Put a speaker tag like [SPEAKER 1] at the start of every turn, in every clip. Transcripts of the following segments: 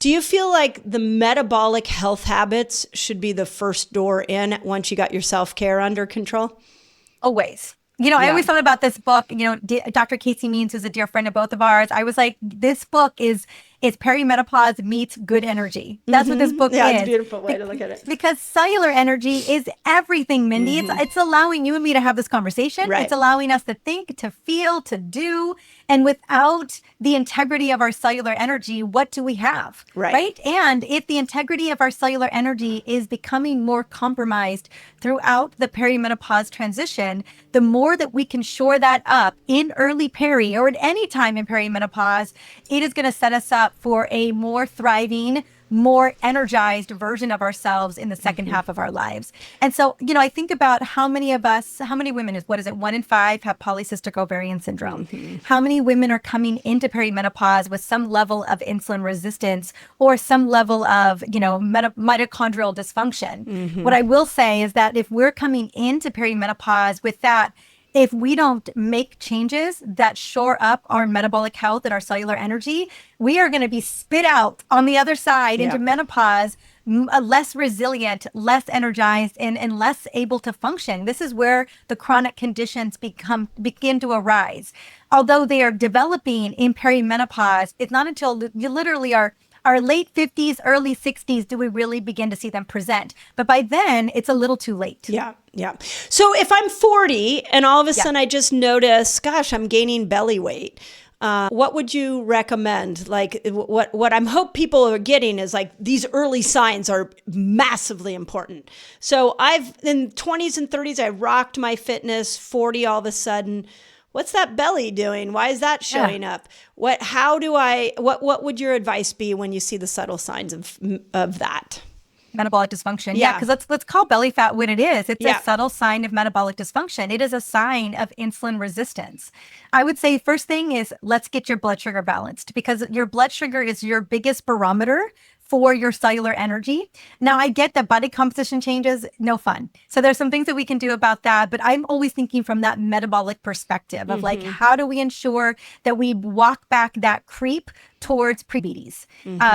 [SPEAKER 1] Do you feel like the metabolic health habits should be the first door in once you got your self-care under control?
[SPEAKER 2] Always. I always thought about this book, Dr. Casey Means, who's a dear friend of both of ours. I was like, this book is perimenopause meets good energy. That's what this book is.
[SPEAKER 1] Yeah, it's a beautiful way to look at it.
[SPEAKER 2] Because cellular energy is everything, Mindy. It's allowing you and me to have this conversation.
[SPEAKER 1] Right.
[SPEAKER 2] It's allowing us to think, to feel, to do. And without the integrity of our cellular energy, what do we have?
[SPEAKER 1] Right.
[SPEAKER 2] And if the integrity of our cellular energy is becoming more compromised throughout the perimenopause transition, the more that we can shore that up in early peri or at any time in perimenopause, it is going to set us up for a more thriving, more energized version of ourselves in the second half of our lives. And so, I think about how many women, 1 in 5 have polycystic ovarian syndrome? How many women are coming into perimenopause with some level of insulin resistance or some level of, mitochondrial dysfunction? What I will say is that if we're coming into perimenopause with that, if we don't make changes that shore up our metabolic health and our cellular energy, we are going to be spit out on the other side into menopause, less resilient, less energized, and less able to function. This is where the chronic conditions begin to arise. Although they are developing in perimenopause, it's not until you literally are our late 50s, early 60s, do we really begin to see them present. But by then, it's a little too late.
[SPEAKER 1] Yeah. So if I'm 40 and all of a sudden I just notice, gosh, I'm gaining belly weight, what would you recommend? Like what I'm hope people are getting is like these early signs are massively important. So in 20s and 30s, I rocked my fitness. 40 all of a sudden, what's that belly doing? Why is that showing up? What would your advice be when you see the subtle signs of that?
[SPEAKER 2] Metabolic dysfunction. Yeah, because let's call belly fat what it is. It's a subtle sign of metabolic dysfunction. It is a sign of insulin resistance. I would say first thing is let's get your blood sugar balanced, because your blood sugar is your biggest barometer for your cellular energy. Now, I get that body composition changes, no fun. So there's some things that we can do about that, but I'm always thinking from that metabolic perspective of like, how do we ensure that we walk back that creep towards prediabetes?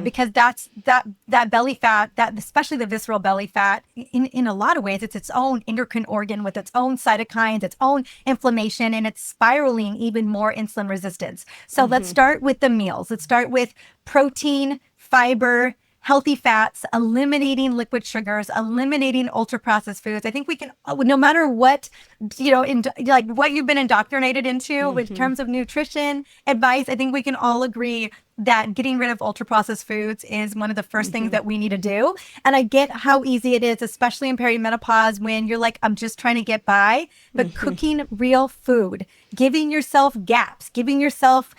[SPEAKER 2] Because that's that belly fat, that especially the visceral belly fat, in a lot of ways, it's its own endocrine organ with its own cytokines, its own inflammation, and it's spiraling even more insulin resistance. So let's start with the meals. Let's start with protein, fiber, healthy fats, eliminating liquid sugars, eliminating ultra processed foods. I think we can, no matter what, what you've been indoctrinated into in terms of nutrition advice, I think we can all agree that getting rid of ultra processed foods is one of the first things that we need to do. And I get how easy it is, especially in perimenopause, when you're like, I'm just trying to get by, but cooking real food, giving yourself gaps, giving yourself,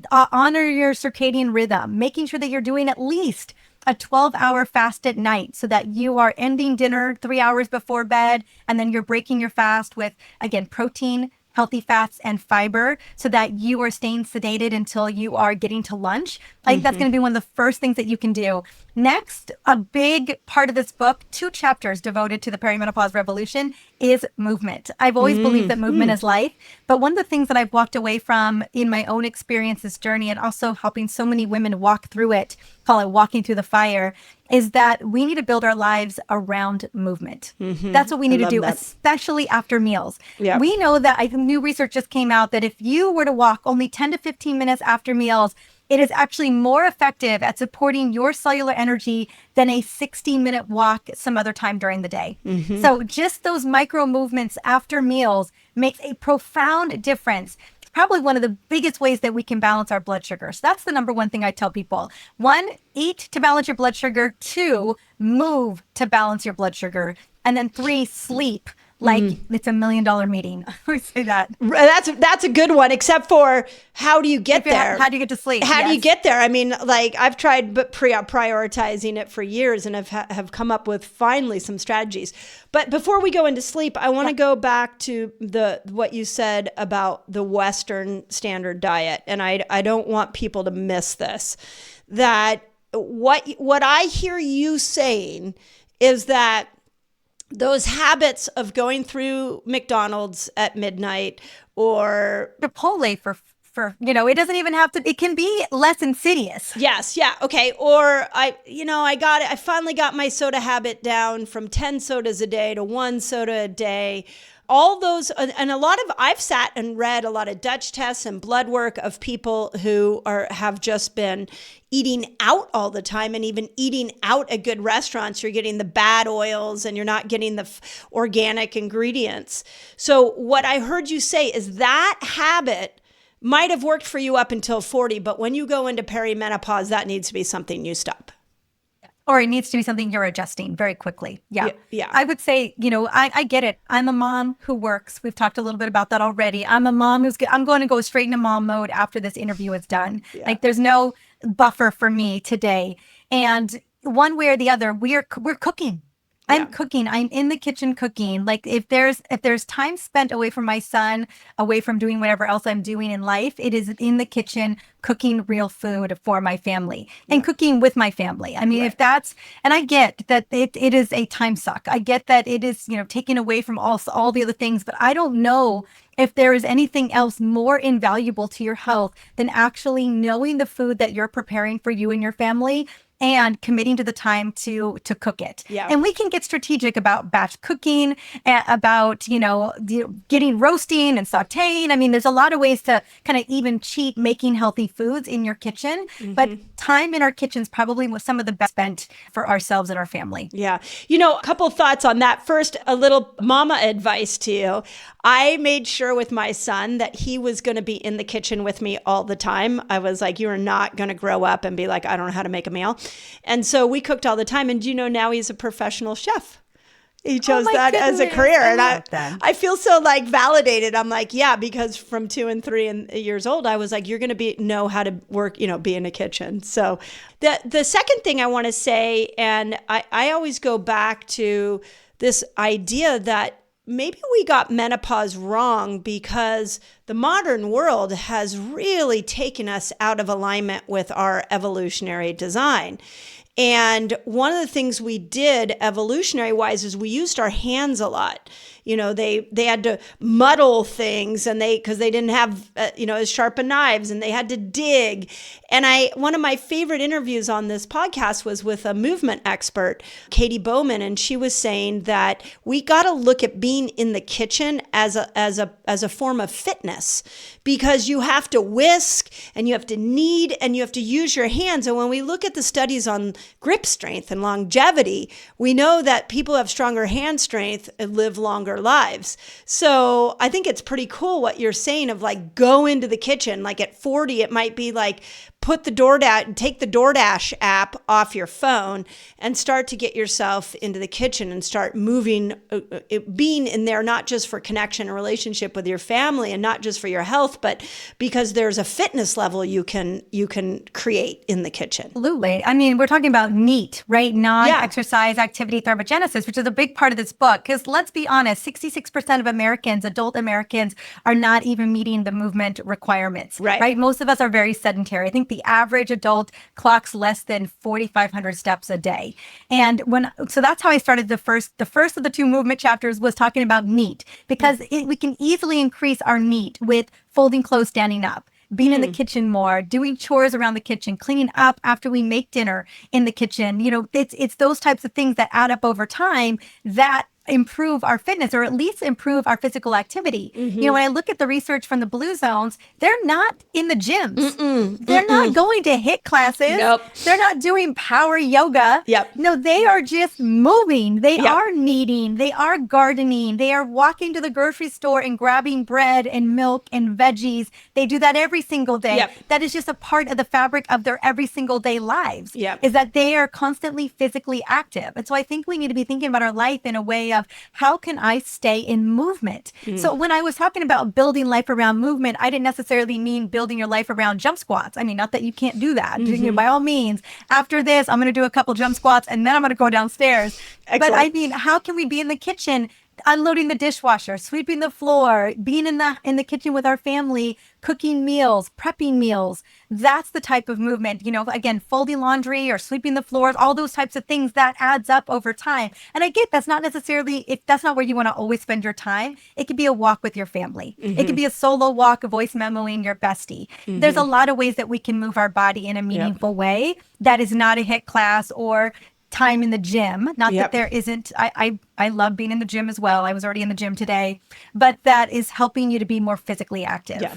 [SPEAKER 2] honor your circadian rhythm, making sure that you're doing at least a 12-hour fast at night so that you are ending dinner 3 hours before bed, and then you're breaking your fast with, again, protein, healthy fats, and fiber, so that you are staying sedated until you are getting to lunch. I think that's going to be one of the first things that you can do. Next, a big part of this book, 2 chapters devoted to the perimenopause revolution, is movement. I've always believed that movement is life, but one of the things that I've walked away from in my own experience, this journey, and also helping so many women walk through it, call it walking through the fire, is that we need to build our lives around movement. That's what we need to do, especially after meals. Yep. We know that new research just came out that if you were to walk only 10 to 15 minutes after meals, it is actually more effective at supporting your cellular energy than a 60-minute walk some other time during the day. So just those micro movements after meals makes a profound difference. Probably one of the biggest ways that we can balance our blood sugar. So that's the number one thing I tell people. 1, eat to balance your blood sugar. 2, move to balance your blood sugar. And then 3, sleep like it's $1 million meeting. I always say that.
[SPEAKER 1] That's a good one, except for how do you get there?
[SPEAKER 2] How do you get to sleep?
[SPEAKER 1] How do you get there? I mean, like I've tried prioritizing it for years and have come up with finally some strategies. But before we go into sleep, I want to go back to what you said about the Western standard diet. And I don't want people to miss this. That what I hear you saying is that those habits of going through McDonald's at midnight or
[SPEAKER 2] Chipotle for for, it doesn't even have to, it can be less insidious.
[SPEAKER 1] Yes. Yeah. Okay. Or I finally got my soda habit down from 10 sodas a day to 1 soda a day. All those, and I've sat and read a lot of Dutch tests and blood work of people who have just been eating out all the time, and even eating out at good restaurants. You're getting the bad oils and you're not getting the organic ingredients. So what I heard you say is that habit might have worked for you up until 40, but when you go into perimenopause, that needs to be something you stop.
[SPEAKER 2] Or it needs to be something you're adjusting very quickly. Yeah. I would say, I get it. I'm a mom who works. We've talked a little bit about that already. I'm a mom I'm going to go straight into mom mode after this interview is done. Yeah. Like there's no buffer for me today. And one way or the other, we're cooking. I'm cooking. I'm in the kitchen cooking. Like if there's time spent away from my son, away from doing whatever else I'm doing in life, it is in the kitchen cooking real food for my family and cooking with my family. I mean, if that's, and I get that it is a time suck. I get that it is, taking away from all the other things, but I don't know if there is anything else more invaluable to your health than actually knowing the food that you're preparing for you and your family and committing to the time to cook it. Yeah. And we can get strategic about batch cooking, about, getting roasting and sauteing. I mean, there's a lot of ways to kind of even cheat making healthy foods in your kitchen, but time in our kitchens probably was some of the best spent for ourselves and our family.
[SPEAKER 1] Yeah. A couple thoughts on that. First, a little mama advice to you. I made sure with my son that he was going to be in the kitchen with me all the time. I was like, you are not going to grow up and be like, I don't know how to make a meal. And so we cooked all the time. And now he's a professional chef. He chose that as a career. And I feel so validated. I'm like, yeah, because from 2 and 3 years old, I was like, you're going to know how to work, be in a kitchen. So the second thing I want to say, and I always go back to this idea that maybe we got menopause wrong because the modern world has really taken us out of alignment with our evolutionary design. And one of the things we did evolutionary wise is we used our hands a lot. They had to muddle things because they didn't have, as sharpened knives, and they had to dig. And one of my favorite interviews on this podcast was with a movement expert, Katie Bowman. And she was saying that we got to look at being in the kitchen as a form of fitness, because you have to whisk and you have to knead and you have to use your hands. And when we look at the studies on grip strength and longevity, we know that people who have stronger hand strength live longer lives. So I think it's pretty cool what you're saying of go into the kitchen. At 40, it might be take the DoorDash app off your phone and start to get yourself into the kitchen and start moving, being in there, not just for connection and relationship with your family and not just for your health, but because there's a fitness level you can create in the kitchen.
[SPEAKER 2] Absolutely. I mean, we're talking about NEAT, right? Non-exercise activity thermogenesis, which is a big part of this book. Because let's be honest, 66% of Americans, adult Americans, are not even meeting the movement requirements, right? Most of us are very sedentary. I think the average adult clocks less than 4,500 steps a day. And so that's how I started the first of the 2 movement chapters was talking about NEAT, because we can easily increase our NEAT with folding clothes, standing up, being in the kitchen more, doing chores around the kitchen, cleaning up after we make dinner in the kitchen. It's those types of things that add up over time that improve our fitness, or at least improve our physical activity. When I look at the research from the blue zones, they're not in the gyms. They're not going to HIIT classes.
[SPEAKER 1] Nope.
[SPEAKER 2] They're not doing power yoga. No, they are just moving. They are kneading. They are gardening. They are walking to the grocery store and grabbing bread and milk and veggies. They do that every single day. That is just a part of the fabric of their every single day lives, is that they are constantly physically active. And so I think we need to be thinking about our life in a way of how can I stay in movement? So when I was talking about building life around movement, I didn't necessarily mean building your life around jump squats. I mean, not that you can't do that. By all means, after this, I'm going to do a couple jump squats and then I'm going to go downstairs. Excellent. But I mean, how can we be in the kitchen unloading the dishwasher, sweeping the floor, being in the kitchen with our family, cooking meals, prepping meals. That's the type of movement, again, folding laundry or sweeping the floors, all those types of things that adds up over time. And I get that's not necessarily, if that's not where you want to always spend your time. It could be a walk with your family. It could be a solo walk, a voice memoing your bestie. There's a lot of ways that we can move our body in a meaningful way that is not a HIIT class or time in the gym. Not that there isn't, I love being in the gym as well. I was already in the gym today, but that is helping you to be more physically active.
[SPEAKER 1] Yeah.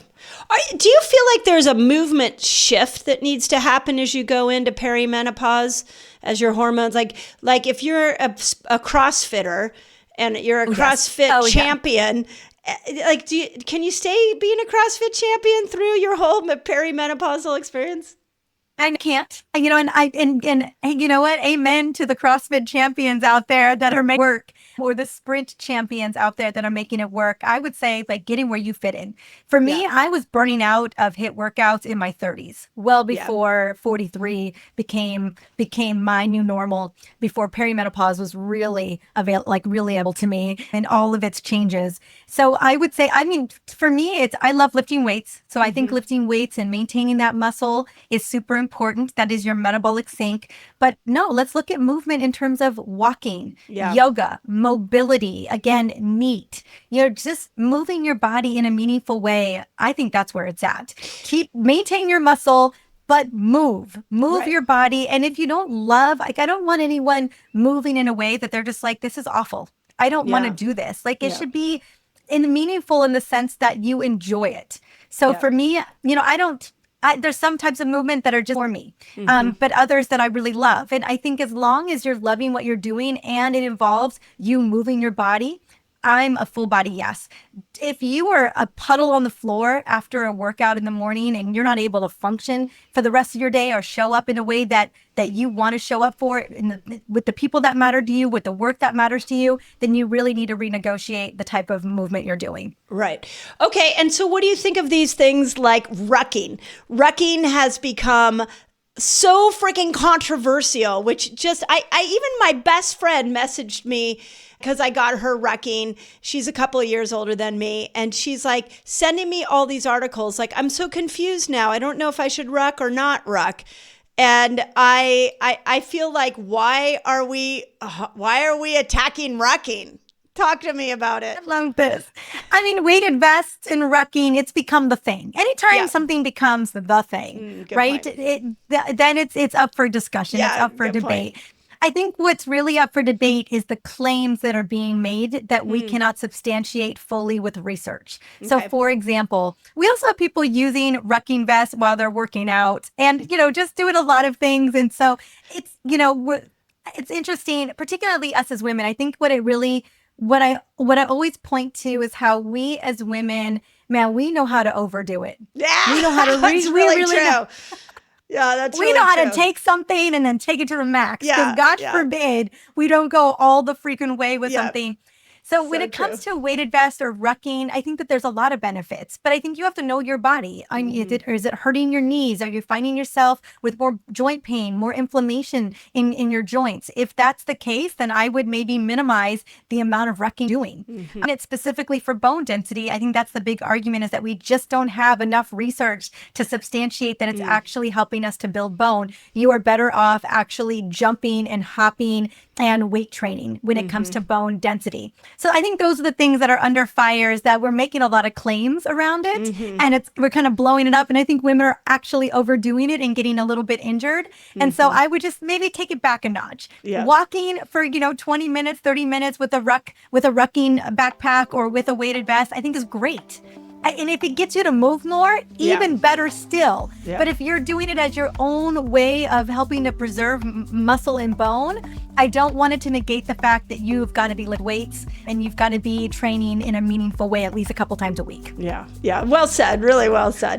[SPEAKER 1] Do you feel like there's a movement shift that needs to happen as you go into perimenopause, as your hormones, like if you're a CrossFitter and you're a CrossFit champion, like can you stay being a CrossFit champion through your whole perimenopausal experience?
[SPEAKER 2] I can't, and you know what? Amen to the CrossFit champions out there that are making it work, or the sprint champions out there that are making it work. I would say like getting where you fit in. For me, I was burning out of HIIT workouts in my 30s, well before 43 became my new normal, before perimenopause was really able to me and all of its changes. So I would say, for me, I love lifting weights. So I think lifting weights and maintaining that muscle is super important. That is your metabolic sink. But no, let's look at movement in terms of walking, yoga, mobility, again, NEAT. Just moving your body in a meaningful way. I think that's where it's at. Maintain your muscle, but move your body. And if you don't love, I don't want anyone moving in a way that they're just like, this is awful. I don't want to do this. It should be meaningful in the sense that you enjoy it. So for me, there's some types of movement that are just for me, but others that I really love. And I think as long as you're loving what you're doing and it involves you moving your body, I'm a full body yes. If you are a puddle on the floor after a workout in the morning and you're not able to function for the rest of your day or show up in a way that you want to show up for with the people that matter to you, with the work that matters to you, then you really need to renegotiate the type of movement you're doing. Right.
[SPEAKER 1] Okay. And so what do you think of these things like rucking? Rucking has become so freaking controversial, which just, even my best friend messaged me because I got her rucking. She's a couple of years older than me. And she's like sending me all these articles. Like, I'm so confused now. I don't know if I should ruck or not ruck. And I feel like, why are we attacking rucking? Talk to me about it.
[SPEAKER 2] I love this. Weighted vests and rucking, it's become the thing. Anytime something becomes the thing, right? Then it's up for discussion. It's up for debate. Point. I think what's really up for debate is the claims that are being made that we cannot substantiate fully with research. Okay. So for example, we also have people using rucking vests while they're working out and, just doing a lot of things. And so it's, it's interesting, particularly us as women. I think what I always point to is how we as women, man, we know how to overdo it.
[SPEAKER 1] Yeah,
[SPEAKER 2] we know how to
[SPEAKER 1] that's really true. Yeah, that's really
[SPEAKER 2] we know how
[SPEAKER 1] true.
[SPEAKER 2] to take something and then take it to the max.
[SPEAKER 1] Yeah,
[SPEAKER 2] because God forbid we don't go all the freaking way with something. So when it comes to weighted vest or rucking, I think that there's a lot of benefits, but I think you have to know your body. Is it hurting your knees? Are you finding yourself with more joint pain, more inflammation in your joints? If that's the case, then I would maybe minimize the amount of rucking doing. And it's specifically for bone density. I think that's the big argument, is that we just don't have enough research to substantiate that it's actually helping us to build bone. You are better off actually jumping and hopping and weight training when it comes to bone density. So I think those are the things that are under fire, is that we're making a lot of claims around it and we're kind of blowing it up. And I think women are actually overdoing it and getting a little bit injured. And so I would just maybe take it back a notch. Yeah. Walking for, 20 minutes, 30 minutes with a rucking backpack or with a weighted vest, I think is great. And if it gets you to move more, even better still. Yeah. But if you're doing it as your own way of helping to preserve muscle and bone, I don't want it to negate the fact that you've got to be lift weights and you've got to be training in a meaningful way at least a couple times a week.
[SPEAKER 1] Yeah. Well said. Really well said.